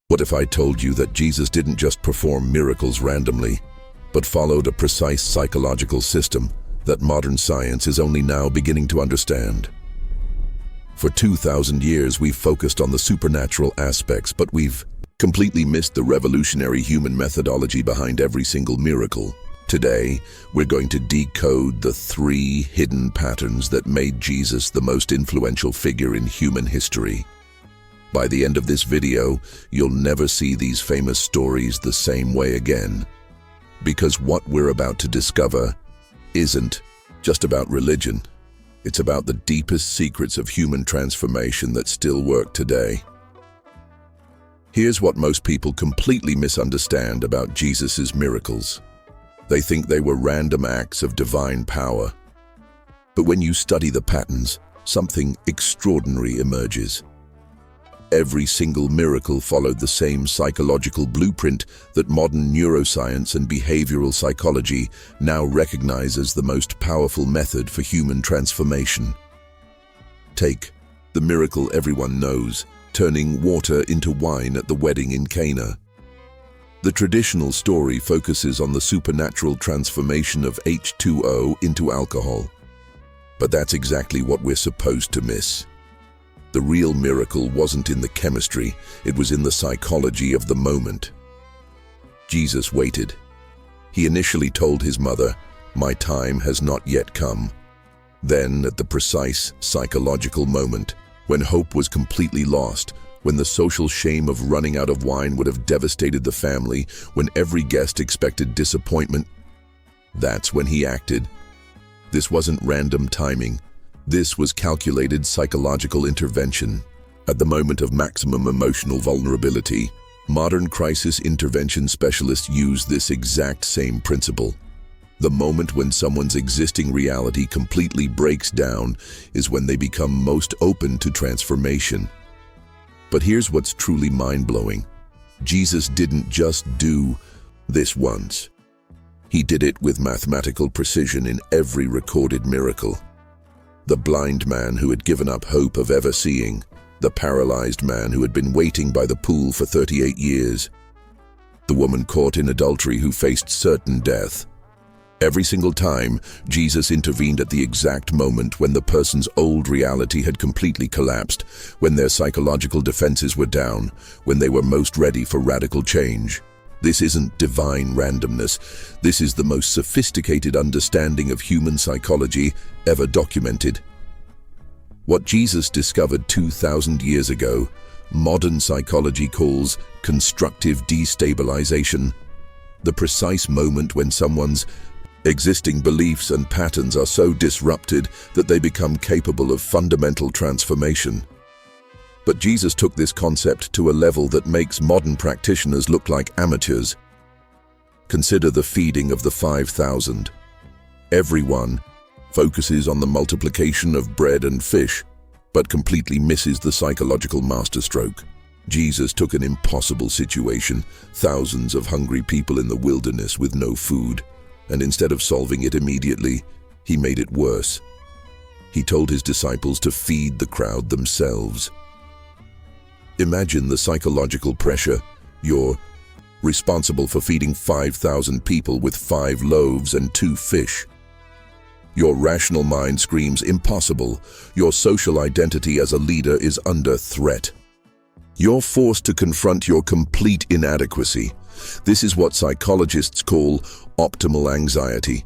What if I told you that Jesus didn't just perform miracles randomly, but followed a precise psychological system that modern science is only now beginning to understand? For 2,000 years, we've focused on the supernatural aspects, but we've completely missed the revolutionary human methodology behind every single miracle. Today, we're going to decode the 3 hidden patterns that made Jesus the most influential figure in human history. By the end of this video, you'll never see these famous stories the same way again. Because what we're about to discover isn't just about religion. It's about the deepest secrets of human transformation that still work today. Here's what most people completely misunderstand about Jesus' miracles. They think they were random acts of divine power. But when you study the patterns, something extraordinary emerges. Every single miracle followed the same psychological blueprint that modern neuroscience and behavioral psychology now recognize as the most powerful method for human transformation. Take the miracle everyone knows, turning water into wine at the wedding in Cana. The traditional story focuses on the supernatural transformation of H2O into alcohol. But that's exactly what we're supposed to miss. The real miracle wasn't in the chemistry, it was in the psychology of the moment. Jesus waited. He initially told his mother, "My time has not yet come." Then, at the precise psychological moment, when hope was completely lost, when the social shame of running out of wine would have devastated the family, when every guest expected disappointment, that's when he acted. This wasn't random timing. This was calculated psychological intervention. At the moment of maximum emotional vulnerability, modern crisis intervention specialists use this exact same principle. The moment when someone's existing reality completely breaks down is when they become most open to transformation. But here's what's truly mind-blowing. Jesus didn't just do this once. He did it with mathematical precision in every recorded miracle. The blind man who had given up hope of ever seeing, the paralyzed man who had been waiting by the pool for 38 years, the woman caught in adultery who faced certain death. Every single time, Jesus intervened at the exact moment when the person's old reality had completely collapsed, when their psychological defenses were down, when they were most ready for radical change. This isn't divine randomness. This is the most sophisticated understanding of human psychology ever documented. What Jesus discovered 2,000 years ago, modern psychology calls constructive destabilization. The precise moment when someone's existing beliefs and patterns are so disrupted that they become capable of fundamental transformation. But Jesus took this concept to a level that makes modern practitioners look like amateurs. Consider the feeding of the 5,000. Everyone focuses on the multiplication of bread and fish, but completely misses the psychological masterstroke. Jesus took an impossible situation, thousands of hungry people in the wilderness with no food, and instead of solving it immediately, he made it worse. He told his disciples to feed the crowd themselves. Imagine the psychological pressure. You're responsible for feeding 5,000 people with 5 loaves and 2 fish. Your rational mind screams impossible. Your social identity as a leader is under threat. You're forced to confront your complete inadequacy. This is what psychologists call optimal anxiety,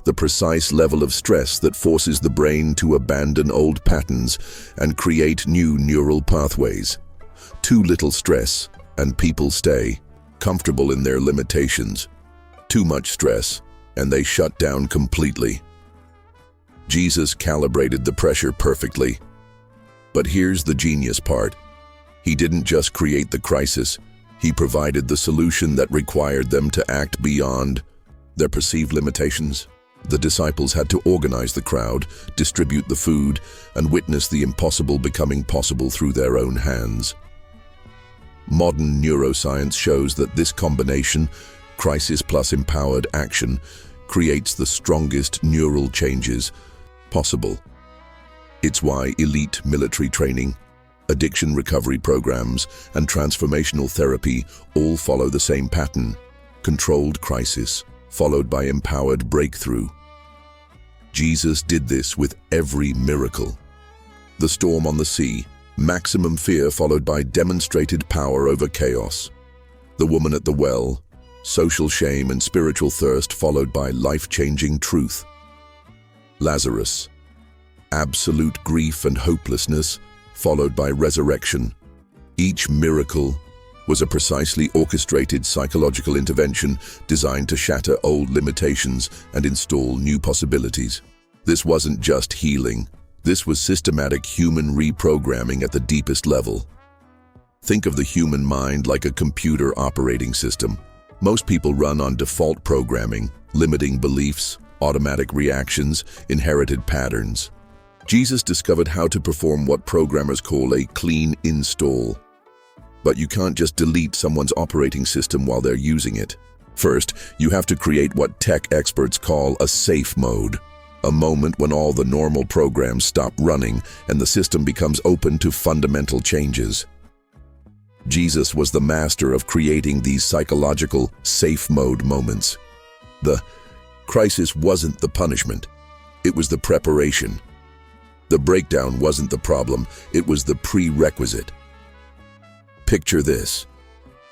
the precise level of stress that forces the brain to abandon old patterns and create new neural pathways. Too little stress, and people stay comfortable in their limitations. Too much stress, and they shut down completely. Jesus calibrated the pressure perfectly. But here's the genius part. He didn't just create the crisis, he provided the solution that required them to act beyond their perceived limitations. The disciples had to organize the crowd, distribute the food, and witness the impossible becoming possible through their own hands. Modern neuroscience shows that this combination, crisis plus empowered action, creates the strongest neural changes possible. It's why elite military training, addiction recovery programs, and transformational therapy all follow the same pattern: controlled crisis, followed by empowered breakthrough. Jesus did this with every miracle. The storm on the sea, maximum fear followed by demonstrated power over chaos. The woman at the well, social shame and spiritual thirst followed by life-changing truth. Lazarus, absolute grief and hopelessness followed by resurrection. Each miracle was a precisely orchestrated psychological intervention designed to shatter old limitations and install new possibilities. This wasn't just healing. This was systematic human reprogramming at the deepest level. Think of the human mind like a computer operating system. Most people run on default programming, limiting beliefs, automatic reactions, inherited patterns. Jesus discovered how to perform what programmers call a clean install. But you can't just delete someone's operating system while they're using it. First, you have to create what tech experts call a safe mode, a moment when all the normal programs stop running and the system becomes open to fundamental changes. Jesus was the master of creating these psychological safe mode moments. The crisis wasn't the punishment, it was the preparation. The breakdown wasn't the problem, it was the prerequisite. Picture this.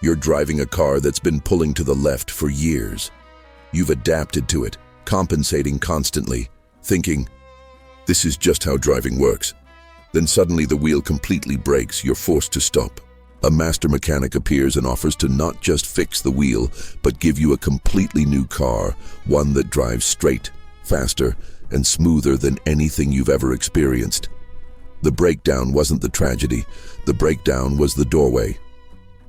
You're driving a car that's been pulling to the left for years. You've adapted to it, compensating constantly, thinking, this is just how driving works. Then suddenly the wheel completely breaks, you're forced to stop. A master mechanic appears and offers to not just fix the wheel, but give you a completely new car, one that drives straight, faster, and smoother than anything you've ever experienced. The breakdown wasn't the tragedy, the breakdown was the doorway.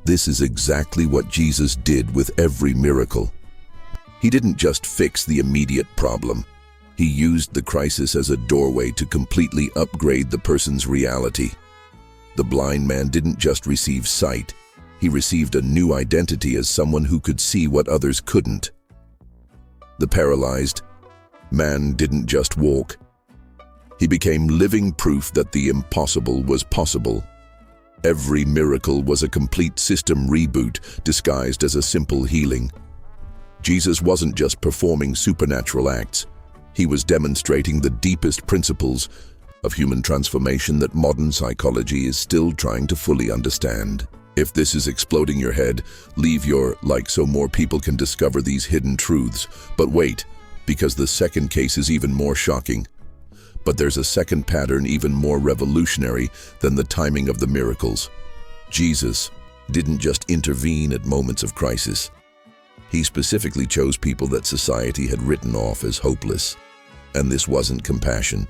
This is exactly what Jesus did with every miracle. He didn't just fix the immediate problem. He used the crisis as a doorway to completely upgrade the person's reality. The blind man didn't just receive sight, he received a new identity as someone who could see what others couldn't. The paralyzed man didn't just walk. He became living proof that the impossible was possible. Every miracle was a complete system reboot disguised as a simple healing. Jesus wasn't just performing supernatural acts. He was demonstrating the deepest principles of human transformation that modern psychology is still trying to fully understand. If this is exploding your head, leave your like so more people can discover these hidden truths. But wait, because the second case is even more shocking. But there's a second pattern even more revolutionary than the timing of the miracles. Jesus didn't just intervene at moments of crisis. He specifically chose people that society had written off as hopeless. And this wasn't compassion.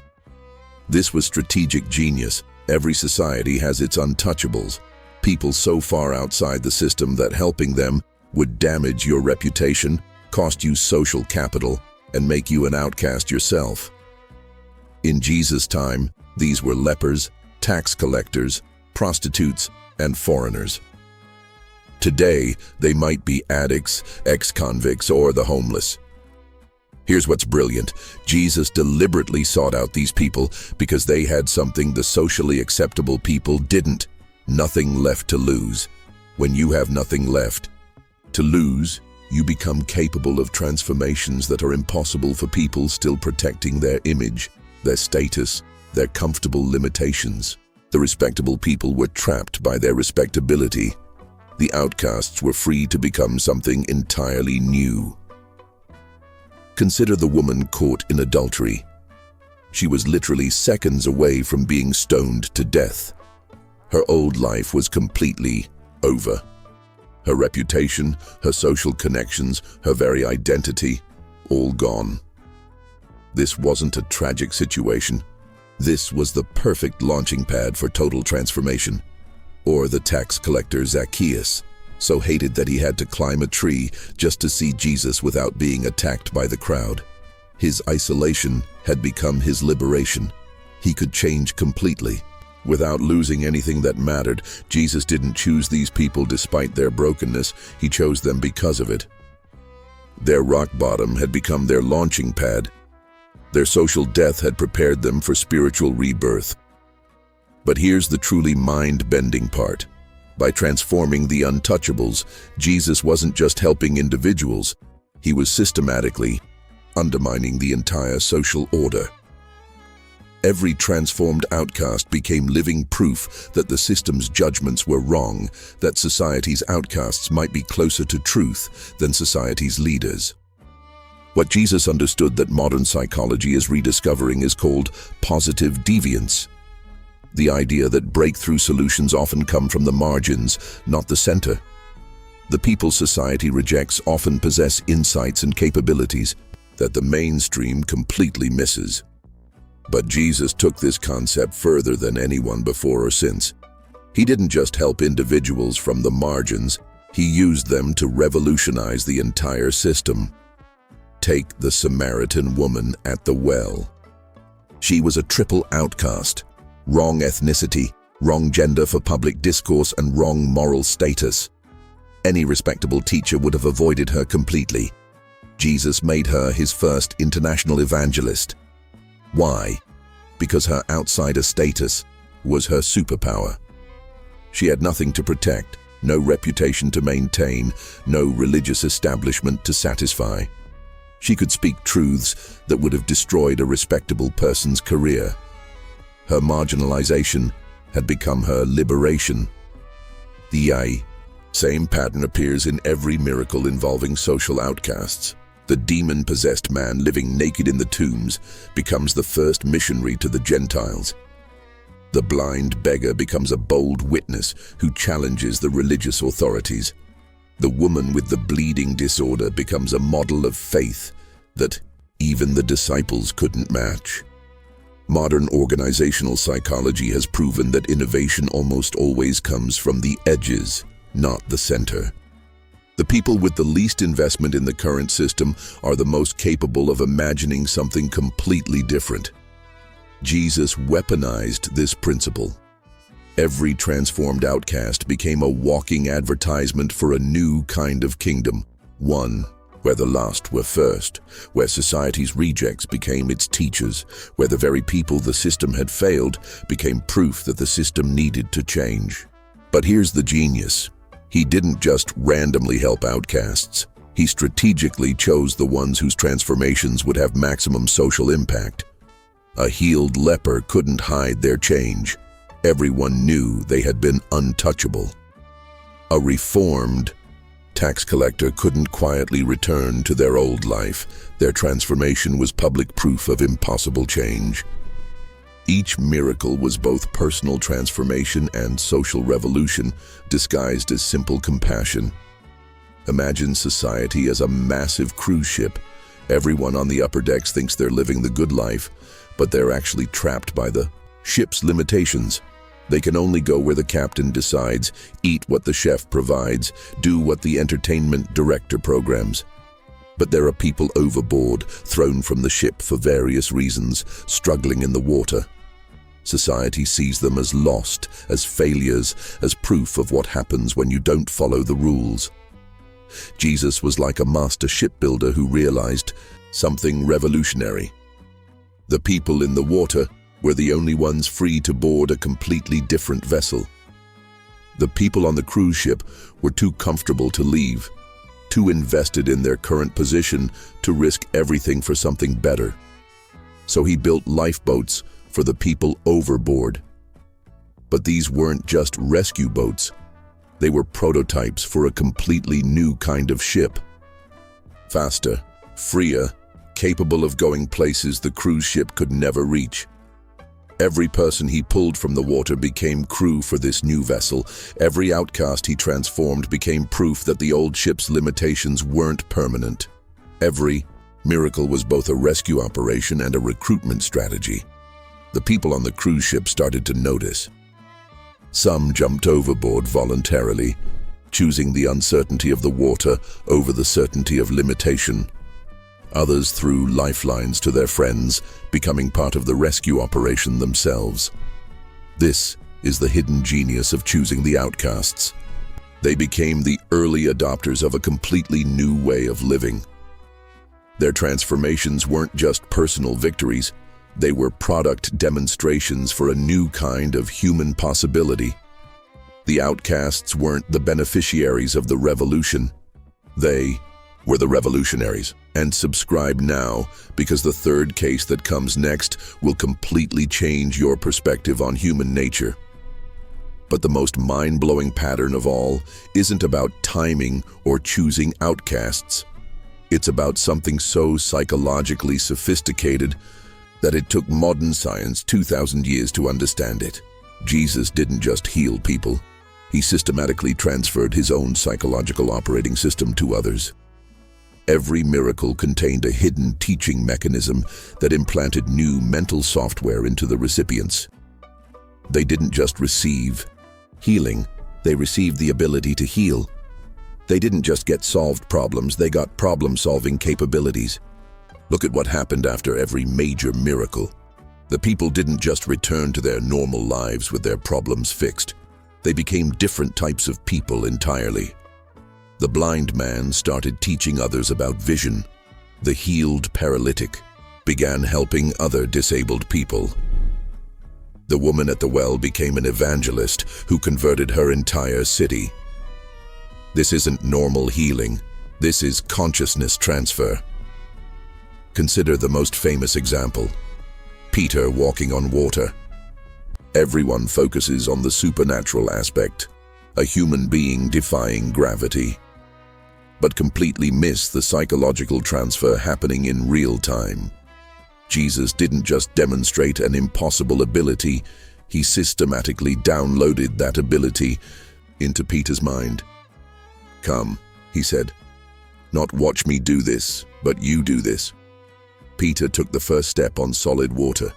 This was strategic genius. Every society has its untouchables, people so far outside the system that helping them would damage your reputation, cost you social capital, and make you an outcast yourself. In Jesus' time, these were lepers, tax collectors, prostitutes, and foreigners. Today, they might be addicts, ex-convicts, or the homeless. Here's what's brilliant. Jesus deliberately sought out these people because they had something the socially acceptable people didn't. Nothing left to lose. When you have nothing left to lose, you become capable of transformations that are impossible for people still protecting their image, their status, their comfortable limitations. The respectable people were trapped by their respectability. The outcasts were free to become something entirely new. Consider the woman caught in adultery. She was literally seconds away from being stoned to death. Her old life was completely over. Her reputation, her social connections, her very identity, all gone. This wasn't a tragic situation. This was the perfect launching pad for total transformation. Or the tax collector Zacchaeus, so hated that he had to climb a tree just to see Jesus without being attacked by the crowd. His isolation had become his liberation. He could change completely. Without losing anything that mattered, Jesus didn't choose these people despite their brokenness, he chose them because of it. Their rock bottom had become their launching pad. Their social death had prepared them for spiritual rebirth. But here's the truly mind-bending part. By transforming the untouchables, Jesus wasn't just helping individuals, he was systematically undermining the entire social order. Every transformed outcast became living proof that the system's judgments were wrong, that society's outcasts might be closer to truth than society's leaders. What Jesus understood that modern psychology is rediscovering is called positive deviance. The idea that breakthrough solutions often come from the margins, not the center. The people society rejects often possess insights and capabilities that the mainstream completely misses. But Jesus took this concept further than anyone before or since. He didn't just help individuals from the margins, he used them to revolutionize the entire system. Take the Samaritan woman at the well. She was a triple outcast. Wrong ethnicity, wrong gender for public discourse, and wrong moral status. Any respectable teacher would have avoided her completely. Jesus made her his first international evangelist. Why? Because her outsider status was her superpower. She had nothing to protect, no reputation to maintain, no religious establishment to satisfy. She could speak truths that would have destroyed a respectable person's career. Her marginalization had become her liberation. The same pattern appears in every miracle involving social outcasts. The demon-possessed man living naked in the tombs becomes the first missionary to the Gentiles. The blind beggar becomes a bold witness who challenges the religious authorities. The woman with the bleeding disorder becomes a model of faith that even the disciples couldn't match. Modern organizational psychology has proven that innovation almost always comes from the edges, not the center. The people with the least investment in the current system are the most capable of imagining something completely different. Jesus weaponized this principle. Every transformed outcast became a walking advertisement for a new kind of kingdom, one where the lost were first, where society's rejects became its teachers, where the very people the system had failed became proof that the system needed to change. But here's the genius. He didn't just randomly help outcasts. He strategically chose the ones whose transformations would have maximum social impact. A healed leper couldn't hide their change. Everyone knew they had been untouchable. A reformed tax collector couldn't quietly return to their old life. Their transformation was public proof of impossible change. Each miracle was both personal transformation and social revolution, disguised as simple compassion. Imagine society as a massive cruise ship. Everyone on the upper decks thinks they're living the good life, but they're actually trapped by the ship's limitations. They can only go where the captain decides, eat what the chef provides, do what the entertainment director programs. But there are people overboard, thrown from the ship for various reasons, struggling in the water. Society sees them as lost, as failures, as proof of what happens when you don't follow the rules. Jesus was like a master shipbuilder who realized something revolutionary. The people in the water were the only ones free to board a completely different vessel. The people on the cruise ship were too comfortable to leave, too invested in their current position to risk everything for something better. So he built lifeboats for the people overboard. But these weren't just rescue boats. They were prototypes for a completely new kind of ship. Faster, freer, capable of going places the cruise ship could never reach. Every person he pulled from the water became crew for this new vessel. Every outcast he transformed became proof that the old ship's limitations weren't permanent. Every miracle was both a rescue operation and a recruitment strategy. The people on the cruise ship started to notice. Some jumped overboard voluntarily, choosing the uncertainty of the water over the certainty of limitation. Others threw lifelines to their friends, becoming part of the rescue operation themselves. This is the hidden genius of choosing the outcasts. They became the early adopters of a completely new way of living. Their transformations weren't just personal victories, They were product demonstrations for a new kind of human possibility. The outcasts weren't the beneficiaries of the revolution. They were the revolutionaries. And subscribe now, because the third case that comes next will completely change your perspective on human nature. But the most mind-blowing pattern of all isn't about timing or choosing outcasts. It's about something so psychologically sophisticated that it took modern science 2,000 years to understand it. Jesus didn't just heal people. He systematically transferred his own psychological operating system to others. Every miracle contained a hidden teaching mechanism that implanted new mental software into the recipients. They didn't just receive healing, they received the ability to heal. They didn't just get solved problems, they got problem-solving capabilities. Look at what happened after every major miracle. The people didn't just return to their normal lives with their problems fixed. They became different types of people entirely. The blind man started teaching others about vision. The healed paralytic began helping other disabled people. The woman at the well became an evangelist who converted her entire city. This isn't normal healing. This is consciousness transfer. Consider the most famous example: Peter walking on water. Everyone focuses on the supernatural aspect, a human being defying gravity, but completely miss the psychological transfer happening in real time. Jesus didn't just demonstrate an impossible ability, he systematically downloaded that ability into Peter's mind. "Come," he said, "not watch me do this, but you do this." Peter took the first step on solid water.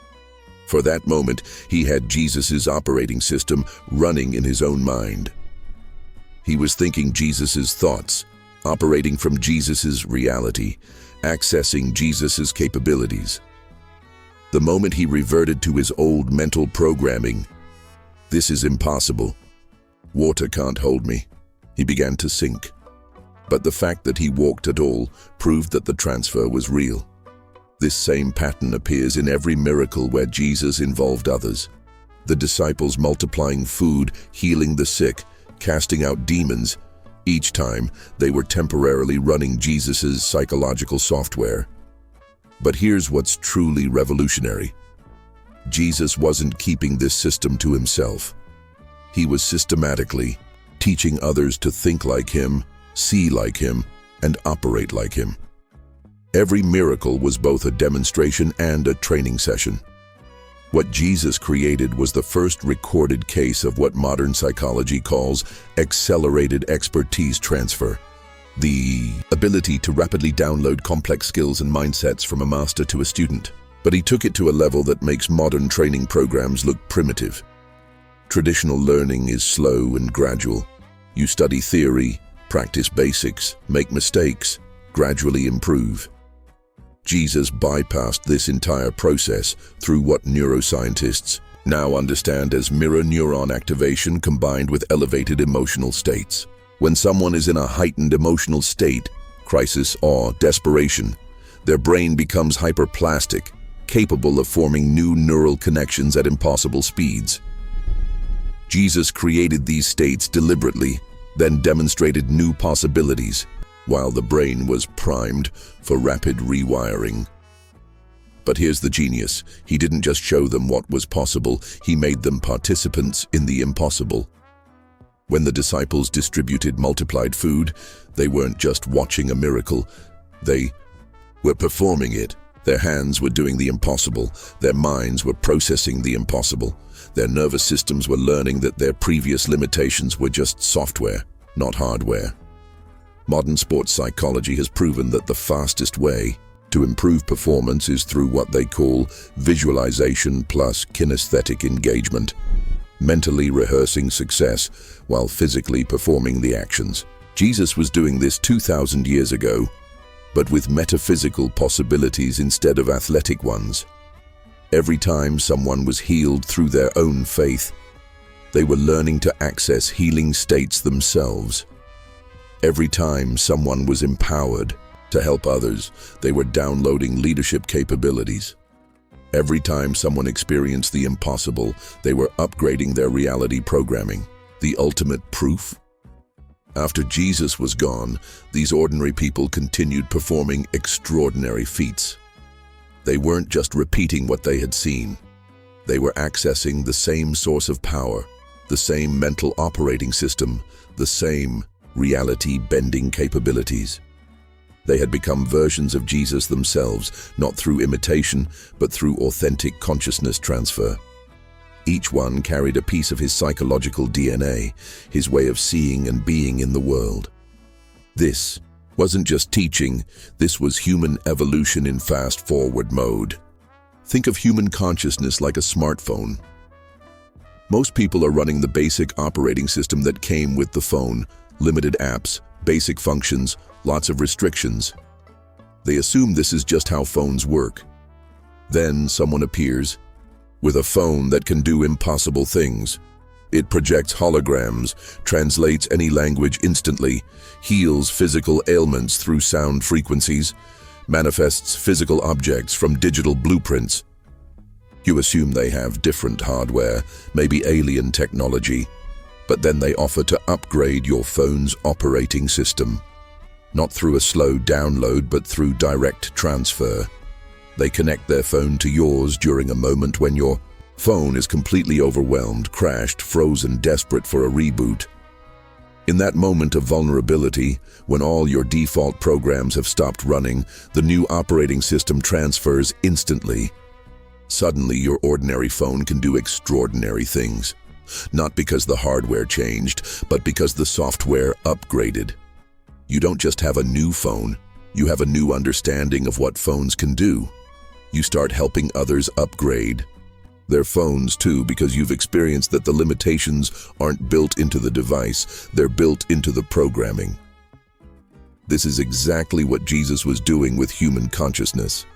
For that moment, he had Jesus's operating system running in his own mind. He was thinking Jesus's thoughts, operating from Jesus's reality, accessing Jesus's capabilities. The moment he reverted to his old mental programming, "This is impossible. Water can't hold me," he began to sink. But the fact that he walked at all proved that the transfer was real. This same pattern appears in every miracle where Jesus involved others. The disciples multiplying food, healing the sick, casting out demons. Each time, they were temporarily running Jesus's psychological software. But here's what's truly revolutionary. Jesus wasn't keeping this system to himself. He was systematically teaching others to think like him, see like him, and operate like him. Every miracle was both a demonstration and a training session. What Jesus created was the first recorded case of what modern psychology calls accelerated expertise transfer. The ability to rapidly download complex skills and mindsets from a master to a student. But he took it to a level that makes modern training programs look primitive. Traditional learning is slow and gradual. You study theory, practice basics, make mistakes, gradually improve. Jesus bypassed this entire process through what neuroscientists now understand as mirror neuron activation combined with elevated emotional states. When someone is in a heightened emotional state, crisis, awe, desperation, their brain becomes hyperplastic, capable of forming new neural connections at impossible speeds. Jesus created these states deliberately, then demonstrated new possibilities, while the brain was primed for rapid rewiring. But here's the genius. He didn't just show them what was possible, he made them participants in the impossible. When the disciples distributed multiplied food, they weren't just watching a miracle, they were performing it. Their hands were doing the impossible, their minds were processing the impossible, their nervous systems were learning that their previous limitations were just software, not hardware. Modern sports psychology has proven that the fastest way to improve performance is through what they call visualization plus kinesthetic engagement, mentally rehearsing success while physically performing the actions. Jesus was doing this 2,000 years ago, but with metaphysical possibilities instead of athletic ones. Every time someone was healed through their own faith, they were learning to access healing states themselves. Every time someone was empowered to help others, they were downloading leadership capabilities. Every time someone experienced the impossible, they were upgrading their reality programming. The ultimate proof? After Jesus was gone, these ordinary people continued performing extraordinary feats. They weren't just repeating what they had seen. They were accessing the same source of power, the same mental operating system, the same reality-bending capabilities. They had become versions of Jesus themselves, not through imitation, but through authentic consciousness transfer. Each one carried a piece of his psychological DNA, his way of seeing and being in the world. This wasn't just teaching, this was human evolution in fast-forward mode. Think of human consciousness like a smartphone. Most people are running the basic operating system that came with the phone: limited apps, basic functions, lots of restrictions. They assume this is just how phones work. Then someone appears with a phone that can do impossible things. It projects holograms, translates any language instantly, heals physical ailments through sound frequencies, manifests physical objects from digital blueprints. You assume they have different hardware, maybe alien technology, but then they offer to upgrade your phone's operating system. Not through a slow download, but through direct transfer. They connect their phone to yours during a moment when your phone is completely overwhelmed, crashed, frozen, desperate for a reboot. In that moment of vulnerability, when all your default programs have stopped running, the new operating system transfers instantly. Suddenly, your ordinary phone can do extraordinary things. Not because the hardware changed, but because the software upgraded. You don't just have a new phone, you have a new understanding of what phones can do. You start helping others upgrade their phones too, because you've experienced that the limitations aren't built into the device, they're built into the programming. This is exactly what Jesus was doing with human consciousness.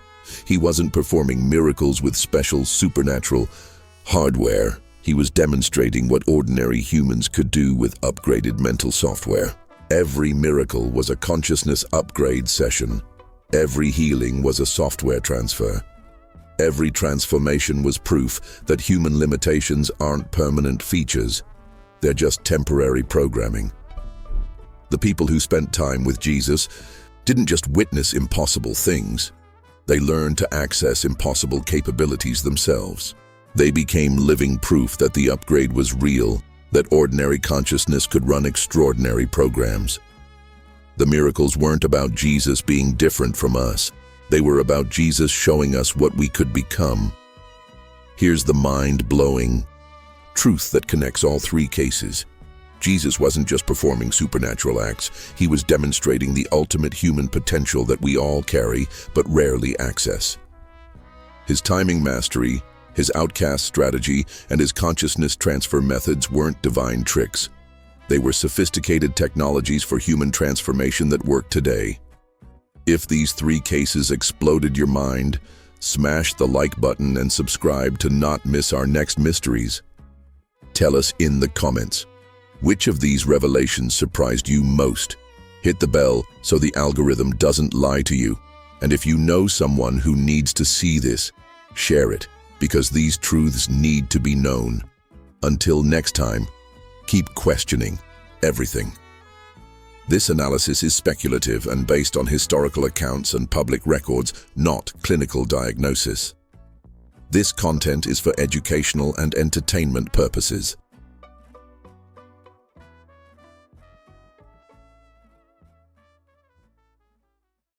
He wasn't performing miracles with special supernatural hardware. He was demonstrating what ordinary humans could do with upgraded mental software. Every miracle was a consciousness upgrade session. Every healing was a software transfer. Every transformation was proof that human limitations aren't permanent features. They're just temporary programming. The people who spent time with Jesus didn't just witness impossible things. They learned to access impossible capabilities themselves. They became living proof that the upgrade was real, that ordinary consciousness could run extraordinary programs. The miracles weren't about Jesus being different from us. They were about Jesus showing us what we could become. Here's the mind-blowing truth that connects all three cases. Jesus wasn't just performing supernatural acts, he was demonstrating the ultimate human potential that we all carry but rarely access. His timing mastery, his outcast strategy, and his consciousness transfer methods weren't divine tricks. They were sophisticated technologies for human transformation that work today. If these three cases exploded your mind, smash the like button and subscribe to not miss our next mysteries. Tell us in the comments, which of these revelations surprised you most? Hit the bell so the algorithm doesn't lie to you. And if you know someone who needs to see this, share it, because these truths need to be known. Until next time, keep questioning everything. This analysis is speculative and based on historical accounts and public records, not clinical diagnosis. This content is for educational and entertainment purposes.